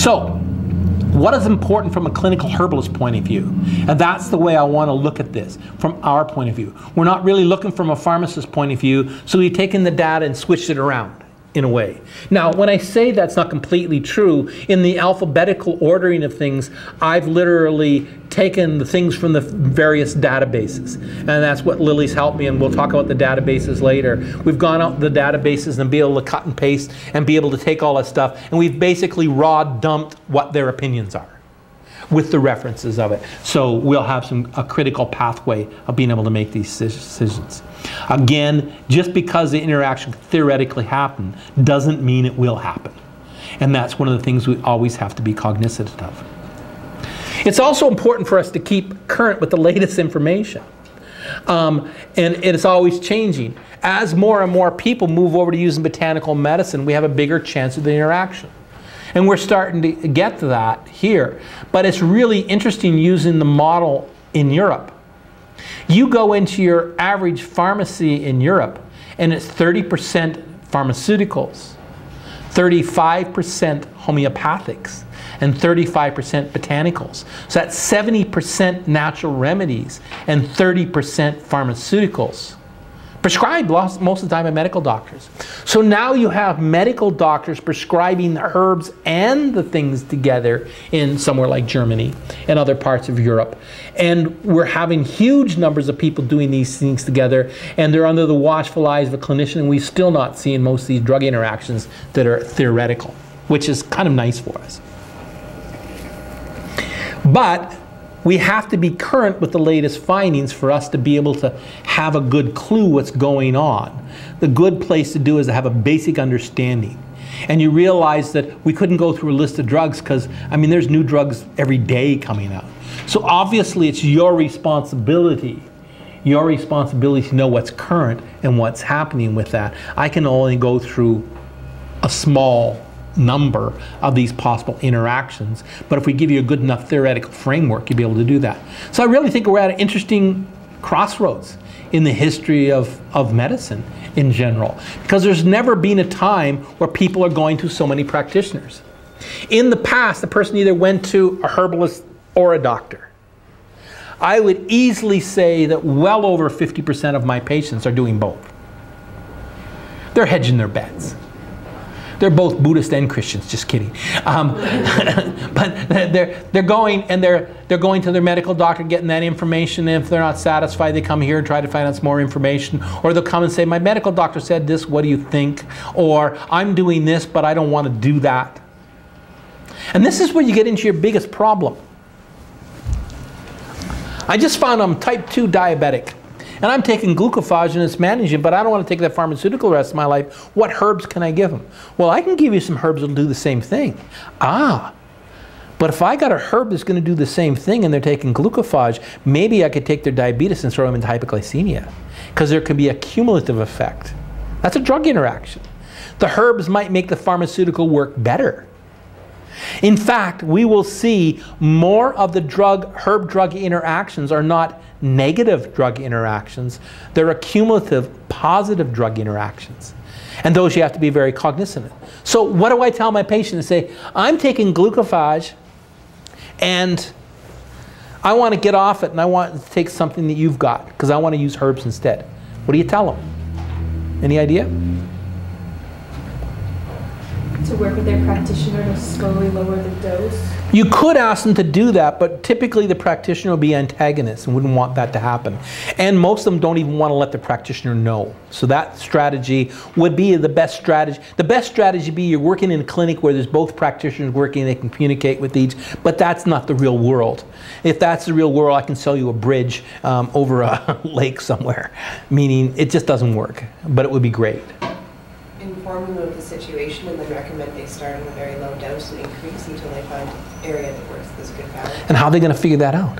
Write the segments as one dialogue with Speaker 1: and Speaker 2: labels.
Speaker 1: So, what is important from a clinical herbalist point of view? And that's the way I want to look at this from our point of view. We're not really looking from a pharmacist point of view, so we've taken the data and switched it around in a way. Now, when I say that's not completely true, in the alphabetical ordering of things, I've literally taken the things from the various databases. And that's what Lily's helped me, and we'll talk about the databases later. We've gone out the databases and be able to cut and paste and be able to take all that stuff, and we've basically raw dumped what their opinions are with the references of it. So we'll have a critical pathway of being able to make these decisions. Again, just because the interaction could theoretically happen doesn't mean it will happen. And that's one of the things we always have to be cognizant of. It's also important for us to keep current with the latest information. And it's always changing. As more and more people move over to using botanical medicine, we have a bigger chance of the interaction. And we're starting to get to that here. But it's really interesting using the model in Europe. You go into your average pharmacy in Europe, and it's 30% pharmaceuticals, 35% homeopathics, and 35% botanicals. So that's 70% natural remedies and 30% pharmaceuticals. Prescribed most of the time by medical doctors. So now you have medical doctors prescribing the herbs and the things together in somewhere like Germany and other parts of Europe. And we're having huge numbers of people doing these things together, and they're under the watchful eyes of a clinician, and we're still not seeing most of these drug interactions that are theoretical, which is kind of nice for us. But we have to be current with the latest findings for us to be able to have a good clue what's going on. The good place to do is to have a basic understanding. And you realize that we couldn't go through a list of drugs because, I mean, there's new drugs every day coming out. So obviously it's your responsibility to know what's current and what's happening with that. I can only go through a small number of these possible interactions, but if we give you a good enough theoretical framework, you'll be able to do that. So I really think we're at an interesting crossroads in the history of medicine in general, because there's never been a time where people are going to so many practitioners. In the past, the person either went to a herbalist or a doctor. I would easily say that well over 50% of my patients are doing both. They're hedging their bets. They're both Buddhist and Christians, just kidding. But they're going and they're going to their medical doctor, getting that information. And if they're not satisfied, they come here and try to find out some more information. Or they'll come and say, my medical doctor said this, what do you think? Or I'm doing this, but I don't want to do that. And this is where you get into your biggest problem. I just found I'm type 2 diabetic. And I'm taking glucophage and it's managing, but I don't want to take that pharmaceutical the rest of my life. What herbs can I give them? Well, I can give you some herbs that'll do the same thing. But if I got a herb that's going to do the same thing and they're taking glucophage, maybe I could take their diabetes and throw them into hypoglycemia, because there could be a cumulative effect. That's a drug interaction. The herbs might make the pharmaceutical work better. In fact, we will see more of the herb-drug interactions are not negative drug interactions. They're cumulative positive drug interactions. And those you have to be very cognizant of. So what do I tell my patient? I say, I'm taking glucophage and I want to get off it and I want to take something that you've got because I want to use herbs instead. What do you tell them? Any idea?
Speaker 2: To work with their practitioner to slowly lower the dose?
Speaker 1: You could ask them to do that, but typically the practitioner will be antagonists and wouldn't want that to happen. And most of them don't even want to let the practitioner know. So that strategy would be the best strategy. The best strategy would be you're working in a clinic where there's both practitioners working, they can communicate with each, but that's not the real world. If that's the real world, I can sell you a bridge over a lake somewhere, meaning it just doesn't work, but it would be great.
Speaker 3: Inform them of the situation and then recommend they start on a very low dose and increase until they find area that works this good balance.
Speaker 1: And how are they going to figure that out?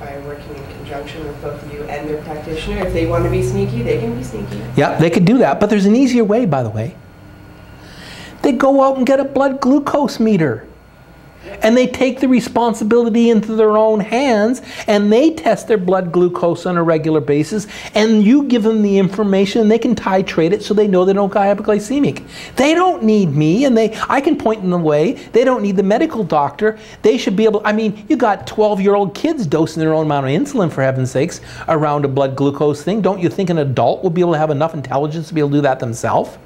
Speaker 3: By working in conjunction with both of you and their practitioner. If they want to be sneaky, they can be sneaky.
Speaker 1: Yeah, they could do that, but there's an easier way, by the way. They go out and get a blood glucose meter. And they take the responsibility into their own hands, and they test their blood glucose on a regular basis, and you give them the information and they can titrate it so they know they don't get hypoglycemic. They don't need me, and I can point them the way. They don't need the medical doctor. They should be able, I mean, you got 12-year-old kids dosing their own amount of insulin, for heaven's sakes, around a blood glucose thing. Don't you think an adult will be able to have enough intelligence to be able to do that themselves?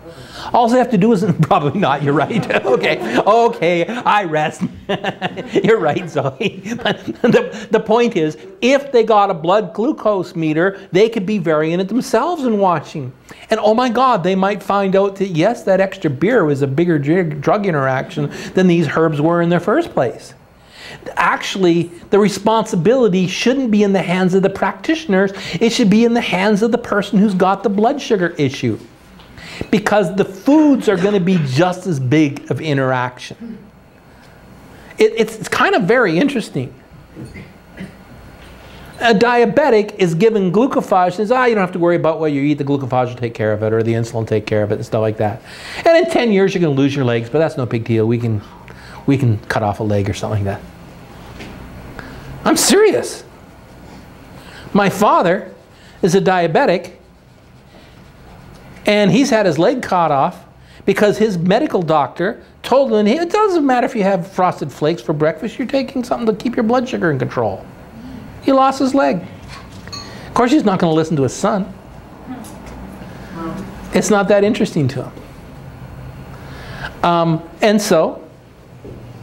Speaker 1: All they have to do is, probably not, you're right. Okay, I rest. You're right, Zoe. But the point is, if they got a blood glucose meter, they could be varying it themselves and watching. And oh my God, they might find out that yes, that extra beer was a bigger drug interaction than these herbs were in their first place. Actually, the responsibility shouldn't be in the hands of the practitioners. It should be in the hands of the person who's got the blood sugar issue. Because the foods are going to be just as big of interaction. It's kind of very interesting. A diabetic is given glucophage, says, you don't have to worry about what you eat, the glucophage will take care of it, or the insulin will take care of it, and stuff like that. And in 10 years you're going to lose your legs, but that's no big deal. We can cut off a leg or something like that. I'm serious. My father is a diabetic, and he's had his leg cut off because his medical doctor told him, it doesn't matter if you have Frosted Flakes for breakfast, you're taking something to keep your blood sugar in control. He lost his leg. Of course, he's not going to listen to his son. It's not that interesting to him. And so,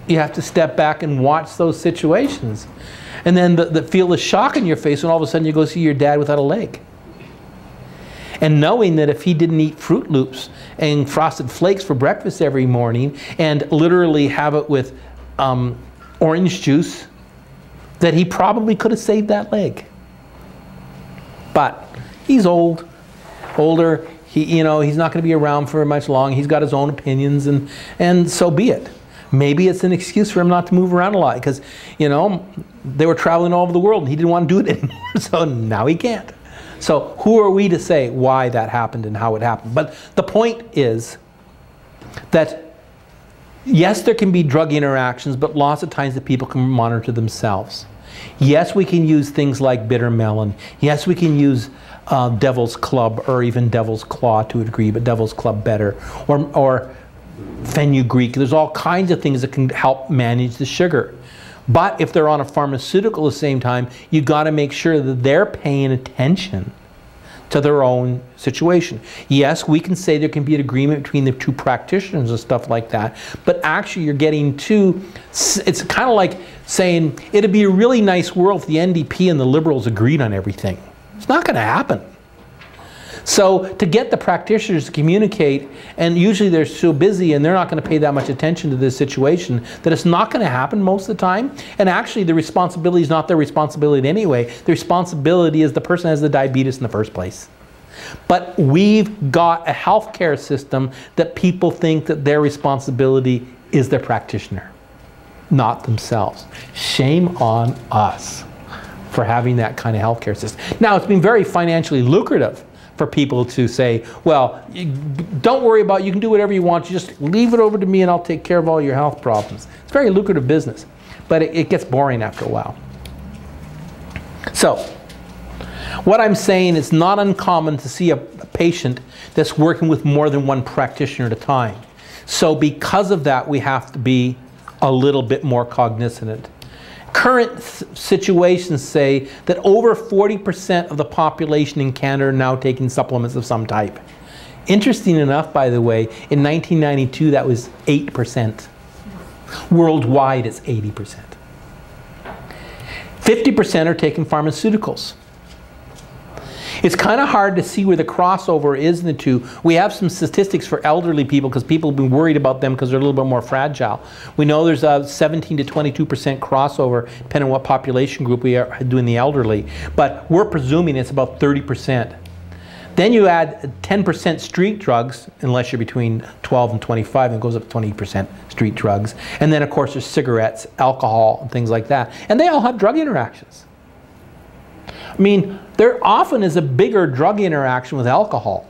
Speaker 1: you have to step back and watch those situations. And then feel the shock in your face when all of a sudden you go see your dad without a leg. And knowing that if he didn't eat Fruit Loops and Frosted Flakes for breakfast every morning and literally have it with orange juice, that he probably could have saved that leg. But he's older. He's not going to be around for much long. He's got his own opinions, and so be it. Maybe it's an excuse for him not to move around a lot because, they were traveling all over the world and he didn't want to do it anymore. So now he can't. So who are we to say why that happened and how it happened? But the point is that yes, there can be drug interactions, but lots of times the people can monitor themselves. Yes, we can use things like bitter melon. Yes, we can use Devil's Club or even Devil's Claw to a degree, but Devil's Club better. Or fenugreek. There's all kinds of things that can help manage the sugar. But if they're on a pharmaceutical at the same time, you've got to make sure that they're paying attention to their own situation. Yes, we can say there can be an agreement between the two practitioners and stuff like that, but actually you're getting to, it's kind of like saying, it'd be a really nice world if the NDP and the Liberals agreed on everything. It's not going to happen. So to get the practitioners to communicate, and usually they're so busy and they're not going to pay that much attention to this situation, that it's not going to happen most of the time. And actually the responsibility is not their responsibility anyway. The responsibility is the person who has the diabetes in the first place. But we've got a healthcare system that people think that their responsibility is their practitioner, not themselves. Shame on us for having that kind of healthcare system. Now, it's been very financially lucrative for people to say, well, don't worry about it, you can do whatever you want, you just leave it over to me and I'll take care of all your health problems. It's very lucrative business, but it gets boring after a while. So, what I'm saying is not uncommon to see a patient that's working with more than one practitioner at a time. So because of that, we have to be a little bit more cognizant. Current situations say that over 40% of the population in Canada are now taking supplements of some type. Interesting enough, by the way, in 1992 that was 8%. Worldwide it's 80%. 50% are taking pharmaceuticals. It's kind of hard to see where the crossover is in the two. We have some statistics for elderly people because people have been worried about them because they're a little bit more fragile. We know there's a 17 to 22% crossover depending on what population group we are doing the elderly. But we're presuming it's about 30%. Then you add 10% street drugs, unless you're between 12 and 25, and it goes up to 20% street drugs. And then of course there's cigarettes, alcohol, and things like that. And they all have drug interactions. I mean, there often is a bigger drug interaction with alcohol.